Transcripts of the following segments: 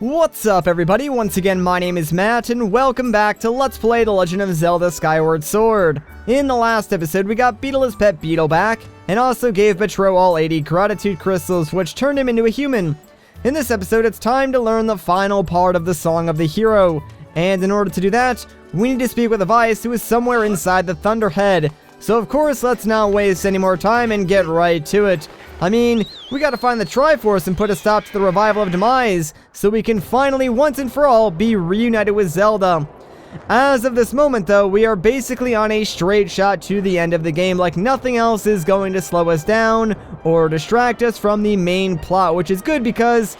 What's up everybody, once again my name is Matt and welcome back to Let's Play The Legend of Zelda Skyward Sword. In the last episode we got Beetle's pet Beetle back, and also gave Betro all 80 gratitude crystals which turned him into a human. In this episode it's time to learn the final part of the Song of the Hero, and in order to do that, we need to speak with Levias who is somewhere inside the Thunderhead. So of course let's not waste any more time and get right to it. I mean, we gotta find the triforce and put a stop to the revival of Demise, so we can finally, once and for all, be reunited with Zelda. As of this moment though, we are basically on a straight shot to the end of the game, like nothing else is going to slow us down or distract us from the main plot, which is good because,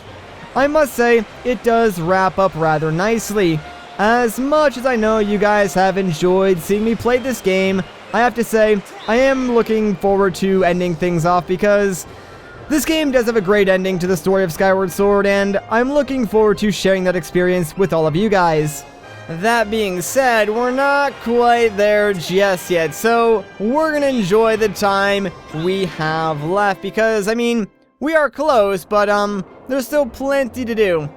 I must say, it does wrap up rather nicely. As much as I know you guys have enjoyed seeing me play this game, I have to say, I am looking forward to ending things off because this game does have a great ending to the story of Skyward Sword, and I'm looking forward to sharing that experience with all of you guys. That being said, we're not quite there just yet, so we're gonna enjoy the time we have left because, I mean, we are close, but there's still plenty to do.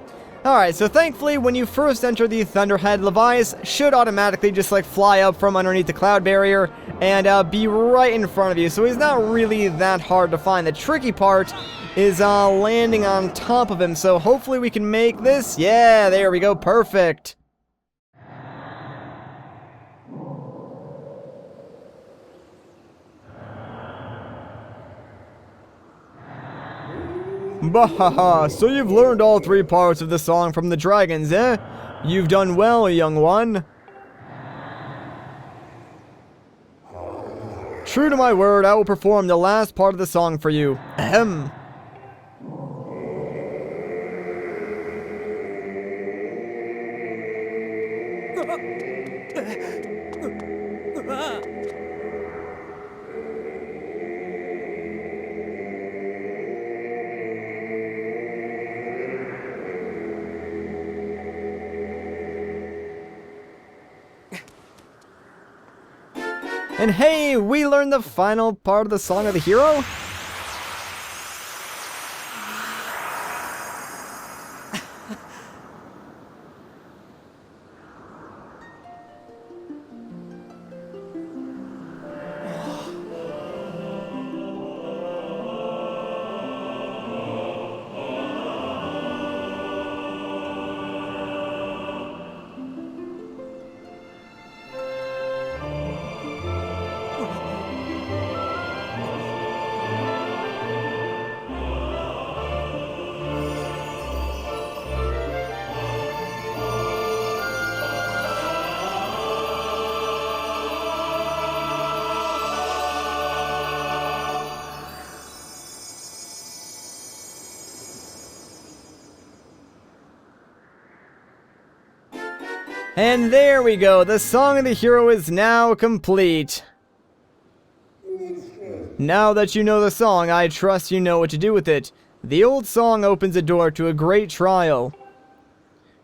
Alright, so thankfully, when you first enter the Thunderhead, Levias should automatically just like fly up from underneath the cloud barrier and be right in front of you, so he's not really that hard to find. The tricky part is landing on top of him, so hopefully we can make this. Yeah, there we go, perfect. Bahaha, so you've learned all three parts of the song from the dragons, eh? You've done well, young one. True to my word, I will perform the last part of the song for you. Ahem. And hey, we learned the final part of the Song of the Hero? And there we go, the Song of the Hero is now complete. Now that you know the song, I trust you know what to do with it. The old song opens a door to a great trial.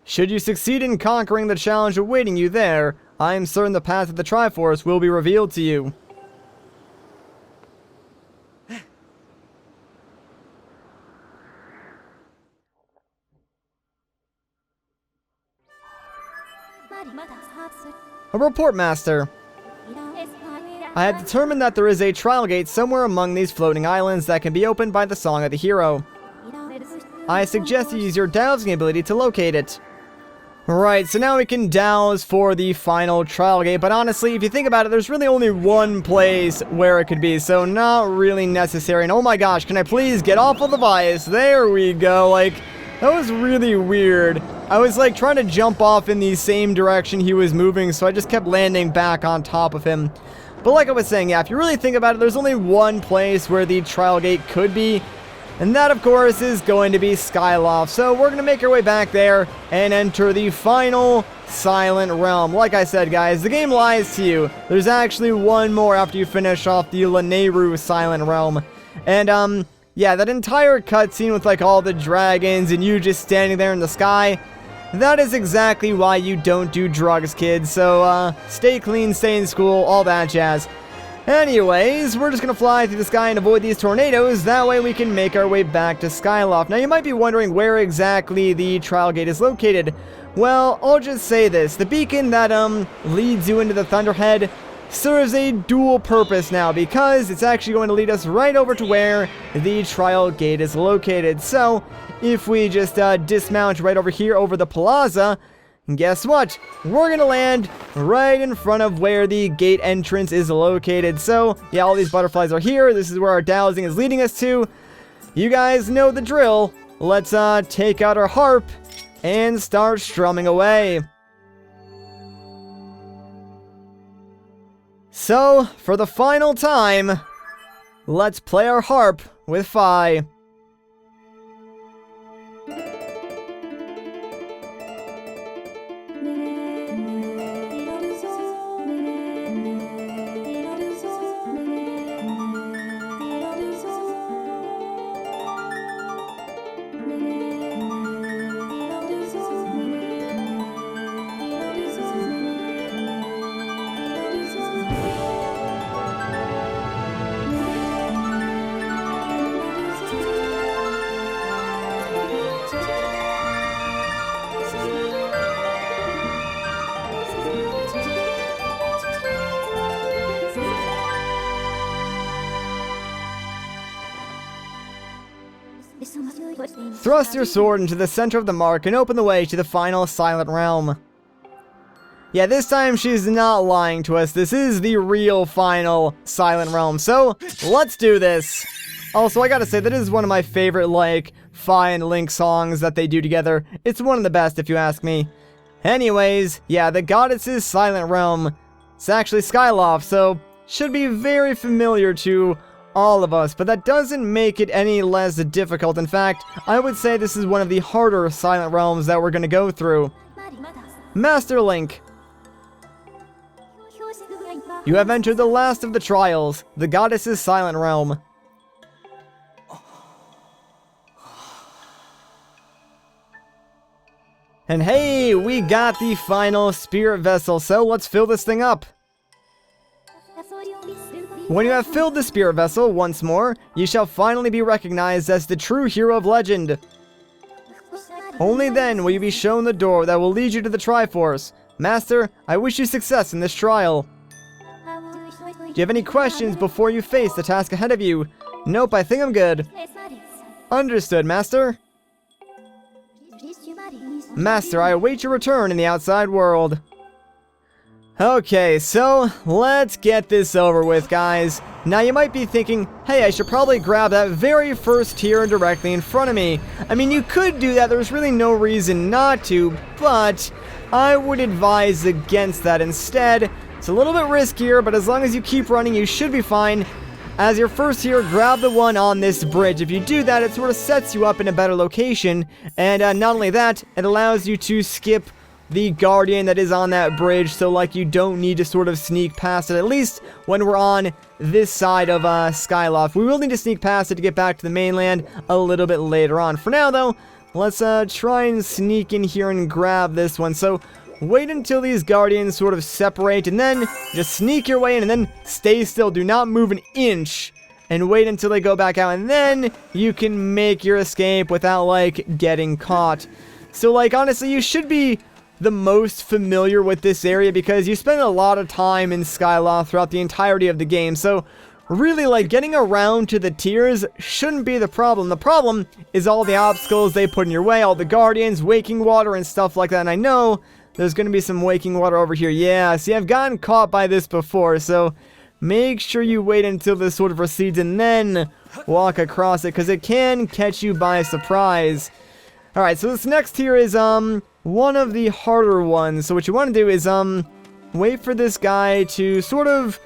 Should you succeed in conquering the challenge awaiting you there, I am certain the path of the Triforce will be revealed to you. A report, Master. I have determined that there is a trial gate somewhere among these floating islands that can be opened by the Song of the Hero. I suggest you use your dowsing ability to locate it. Right, so now we can douse for the final trial gate, but honestly, if you think about it, there's really only one place where it could be, so not really necessary. And oh my gosh, can I please get off of the Levias? There we go, like, that was really weird. I was like trying to jump off in the same direction he was moving, so I just kept landing back on top of him. But like I was saying, yeah, if you really think about it, there's only one place where the trial gate could be, and that of course is going to be Skyloft. So we're going to make our way back there and enter the final Silent Realm. Like I said, guys, the game lies to you. There's actually one more after you finish off the Lanayru Silent Realm. And yeah, that entire cutscene with like all the dragons and you just standing there in the sky, that is exactly why you don't do drugs, kids. So stay clean, stay in school, all that jazz. Anyways, we're just gonna fly through the sky and avoid these tornadoes. That way we can make our way back to Skyloft. Now, you might be wondering where exactly the trial gate is located. Well, I'll just say this. The beacon that, leads you into the Thunderhead serves a dual purpose now, because it's actually going to lead us right over to where the trial gate is located. So, if we just, dismount right over here over the plaza, guess what? We're gonna land right in front of where the gate entrance is located. So, yeah, all these butterflies are here. This is where our dowsing is leading us to. You guys know the drill. Let's, take out our harp and start strumming away. So, for the final time, let's play our harp with Fi. Thrust your sword into the center of the mark and open the way to the final Silent Realm. Yeah, this time she's not lying to us. This is the real final Silent Realm. So, let's do this. Also, I gotta say, that is one of my favorite, like, Fi and Link songs that they do together. It's one of the best, if you ask me. Anyways, yeah, the goddess's Silent Realm. It's actually Skyloft, so should be very familiar to all of us, but that doesn't make it any less difficult. In fact, I would say this is one of the harder Silent Realms that we're gonna go through. Master Link, you have entered the last of the trials, the goddess's Silent Realm. And hey, we got the final spirit vessel, so let's fill this thing up. When you have filled the spirit vessel once more, you shall finally be recognized as the true hero of legend. Only then will you be shown the door that will lead you to the Triforce. Master, I wish you success in this trial. Do you have any questions before you face the task ahead of you? Nope, I think I'm good. Understood, Master. Master, I await your return in the outside world. Okay, so let's get this over with, guys. Now you might be thinking, hey, I should probably grab that very first tier directly in front of me. I mean, you could do that, there's really no reason not to, but I would advise against that instead. It's a little bit riskier, but as long as you keep running, you should be fine. As your first tier, grab the one on this bridge. If you do that, it sort of sets you up in a better location, and not only that, it allows you to skip the guardian that is on that bridge, so like you don't need to sort of sneak past it, at least when we're on this side of Skyloft. We will need to sneak past it to get back to the mainland a little bit later on. For now though, let's try and sneak in here and grab this one. So wait until these guardians sort of separate, and then just sneak your way in, and then stay still, do not move an inch, and wait until they go back out, and then you can make your escape without like getting caught. So like honestly, you should be the most familiar with this area because you spend a lot of time in Skyloft throughout the entirety of the game. So really, like, getting around to the tiers shouldn't be the problem. The problem is all the obstacles they put in your way, all the guardians, waking water and stuff like that. And I know there's going to be some waking water over here. Yeah, see, I've gotten caught by this before, so make sure you wait until this sort of recedes and then walk across it, because it can catch you by surprise. Alright, so this next tier is, one of the harder ones. So what you want to do is, wait for this guy to sort of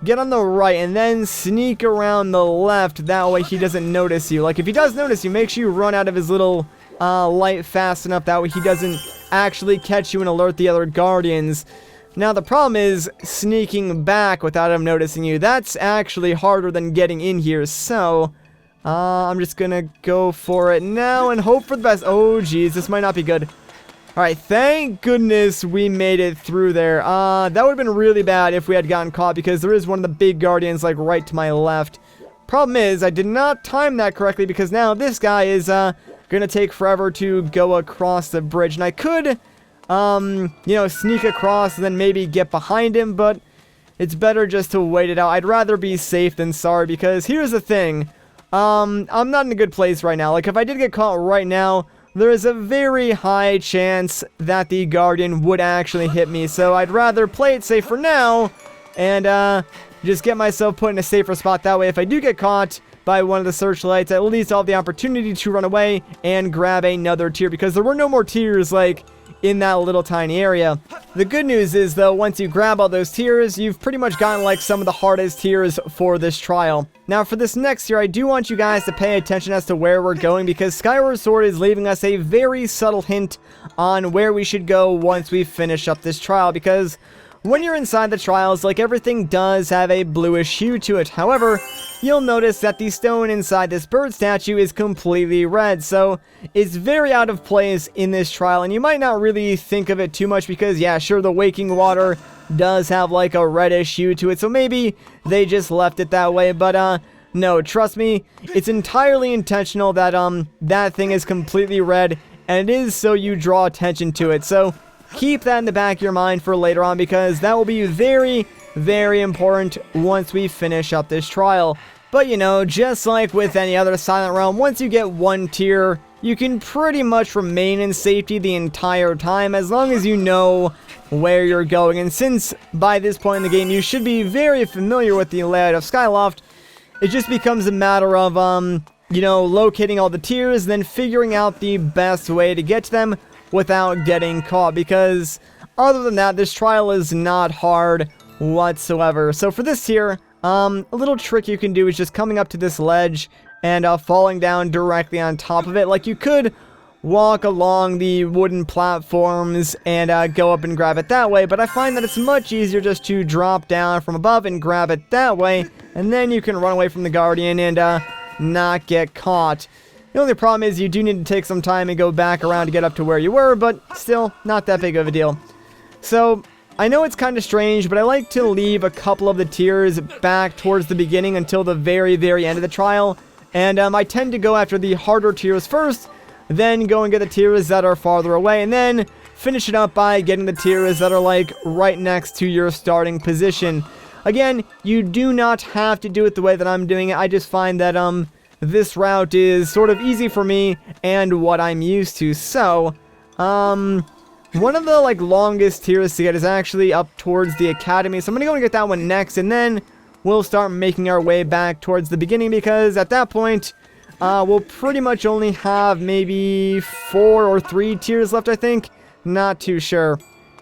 get on the right and then sneak around the left. That way he doesn't notice you. Like, if he does notice you, make sure you run out of his little, light fast enough. That way he doesn't actually catch you and alert the other guardians. Now, the problem is sneaking back without him noticing you. That's actually harder than getting in here. So I'm just gonna go for it now and hope for the best. Oh, geez, this might not be good. Alright, thank goodness we made it through there. That would have been really bad if we had gotten caught, because there is one of the big guardians, like, right to my left. Problem is, I did not time that correctly, because now this guy is, gonna take forever to go across the bridge. And I could, you know, sneak across and then maybe get behind him, but it's better just to wait it out. I'd rather be safe than sorry, because here's the thing. I'm not in a good place right now. Like, if I did get caught right now, there is a very high chance that the guardian would actually hit me. So I'd rather play it safe for now and just get myself put in a safer spot. That way, if I do get caught by one of the searchlights, at least I'll have the opportunity to run away and grab another tier, because there were no more tiers, like, in that little tiny area. The good news is, though, once you grab all those tiers, you've pretty much gotten, like, some of the hardest tiers for this trial. Now, for this next tier, I do want you guys to pay attention as to where we're going, because Skyward Sword is leaving us a very subtle hint on where we should go once we finish up this trial, because when you're inside the trials, like, everything does have a bluish hue to it. However, you'll notice that the stone inside this bird statue is completely red, so it's very out of place in this trial, and you might not really think of it too much because, yeah, sure, the waking water does have, like, a reddish hue to it, so maybe they just left it that way, but, no, trust me, it's entirely intentional that, that thing is completely red, and it is so you draw attention to it, so keep that in the back of your mind for later on, because that will be very, very important once we finish up this trial. But, you know, just like with any other Silent Realm, once you get one tier, you can pretty much remain in safety the entire time, as long as you know where you're going. And since by this point in the game you should be very familiar with the layout of Skyloft, it just becomes a matter of, you know, locating all the tiers, then figuring out the best way to get to them without getting caught, because other than that, this trial is not hard whatsoever. So for this tier, a little trick you can do is just coming up to this ledge and falling down directly on top of it. Like, you could walk along the wooden platforms and go up and grab it that way, but I find that it's much easier just to drop down from above and grab it that way, and then you can run away from the guardian and not get caught. The only problem is you do need to take some time and go back around to get up to where you were, but still, not that big of a deal. So, I know it's kind of strange, but I like to leave a couple of the tiers back towards the beginning until the very, very end of the trial. And I tend to go after the harder tiers first, then go and get the tiers that are farther away, and then finish it up by getting the tiers that are, like, right next to your starting position. Again, you do not have to do it the way that I'm doing it. I just find that, this route is sort of easy for me and what I'm used to. So, one of the, like, longest tiers to get is actually up towards the academy. So I'm gonna go and get that one next, and then we'll start making our way back towards the beginning, because at that point, we'll pretty much only have maybe 4 or 3 tiers left, I think. Not too sure.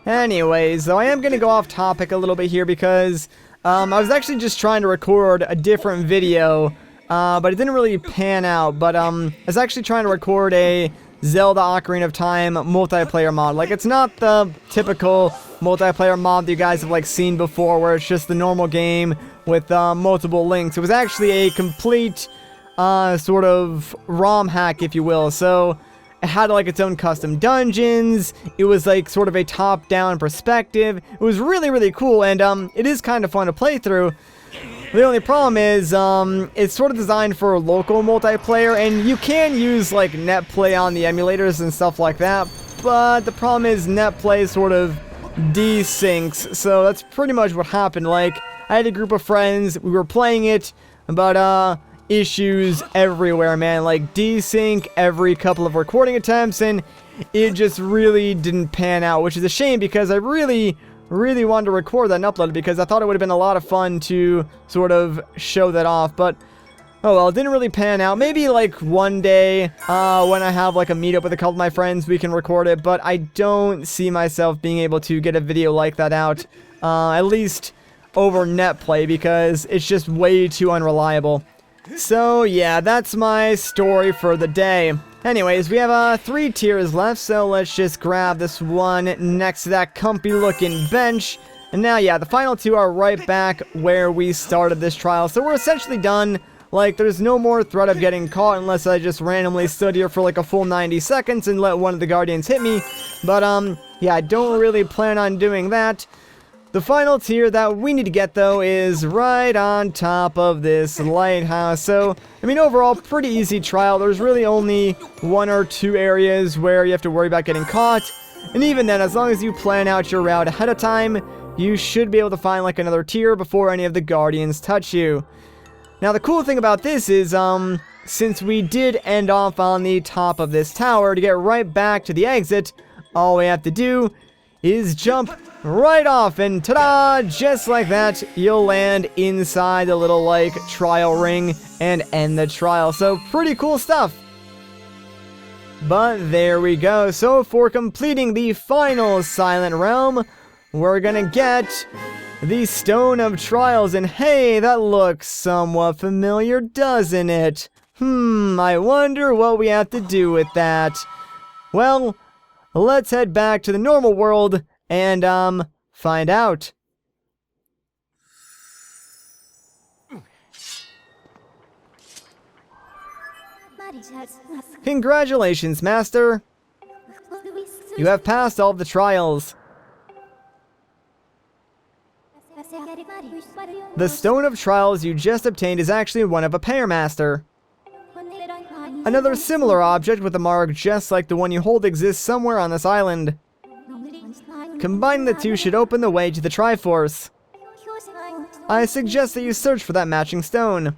Anyways, though, I am gonna go off topic a little bit here, because I was actually just trying to record a different video, but it didn't really pan out. But I was actually trying to record a Zelda Ocarina of Time multiplayer mod. Like, it's not the typical multiplayer mod that you guys have, like, seen before, where it's just the normal game with multiple links. It was actually a complete sort of ROM hack, if you will. So it had, like, its own custom dungeons. It was, like, sort of a top-down perspective. It was really, really cool, and it is kind of fun to play through. The only problem is, it's sort of designed for local multiplayer, and you can use, like, net play on the emulators and stuff like that, but the problem is net play sort of desyncs, so that's pretty much what happened. Like, I had a group of friends, we were playing it, but, issues everywhere, man. Like, desync every couple of recording attempts, and it just really didn't pan out, which is a shame, because I really wanted to record that and upload it, because I thought it would have been a lot of fun to sort of show that off. But oh well, it didn't really pan out. Maybe, like, one day when I have, like, a meetup with a couple of my friends, we can record it, but I don't see myself being able to get a video like that out, at least over net play, because it's just way too unreliable. So yeah, that's my story for the day. Anyways, we have 3 tiers left, so let's just grab this one next to that comfy looking bench. And now, yeah, the final 2 are right back where we started this trial, so we're essentially done. Like, there's no more threat of getting caught unless I just randomly stood here for like a full 90 seconds and let one of the guardians hit me. But, yeah, I don't really plan on doing that. The final tier that we need to get, though, is right on top of this lighthouse. So, I mean, overall, pretty easy trial. There's really only 1 or 2 areas where you have to worry about getting caught. And even then, as long as you plan out your route ahead of time, you should be able to find, like, another tier before any of the guardians touch you. Now, the cool thing about this is, since we did end off on the top of this tower, to get right back to the exit, all we have to do is jump right off, and ta-da! Just like that, you'll land inside the little, like, trial ring and end the trial. So, pretty cool stuff. But there we go. So, for completing the final Silent Realm, we're gonna get the Stone of Trials, and hey, that looks somewhat familiar, doesn't it? I wonder what we have to do with that. Well, let's head back to the normal world and, find out. Congratulations, Master! You have passed all of the trials. The Stone of Trials you just obtained is actually one of a pair, Master. Another similar object with a mark just like the one you hold exists somewhere on this island. Combining the two should open the way to the triforce. I suggest that you search for that matching stone.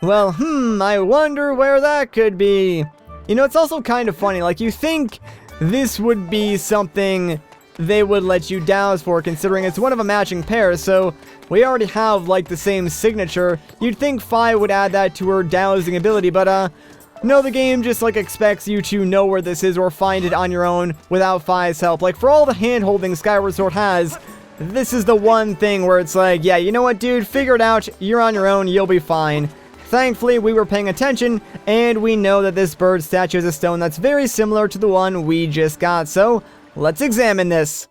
Well, I wonder where that could be. You know, it's also kind of funny, like, you think this would be something they would let you douse for, considering it's one of a matching pair, so we already have, like, the same signature. You'd think Fi would add that to her dowsing ability, but, no, the game just, like, expects you to know where this is or find it on your own without Fi's help. Like, for all the hand-holding Skyward Sword has, this is the one thing where it's like, yeah, you know what, dude, figure it out, you're on your own, you'll be fine. Thankfully, we were paying attention, and we know that this bird statue is a stone that's very similar to the one we just got, so let's examine this.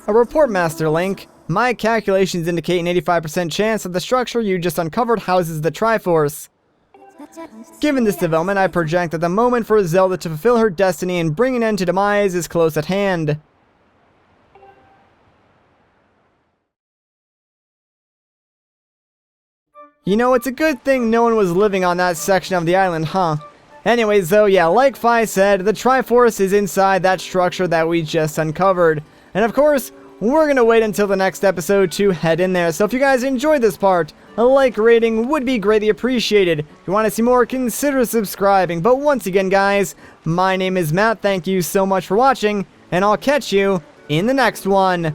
A report, Master Link. My calculations indicate an 85% chance that the structure you just uncovered houses the Triforce. Given this development, I project that the moment for Zelda to fulfill her destiny and bring an end to demise is close at hand. You know, it's a good thing no one was living on that section of the island, huh? Anyways, though, yeah, like Fi said, the Triforce is inside that structure that we just uncovered. And of course, we're gonna wait until the next episode to head in there. So if you guys enjoyed this part, a like rating would be greatly appreciated. If you want to see more, consider subscribing. But once again, guys, my name is Matt. Thank you so much for watching, and I'll catch you in the next one.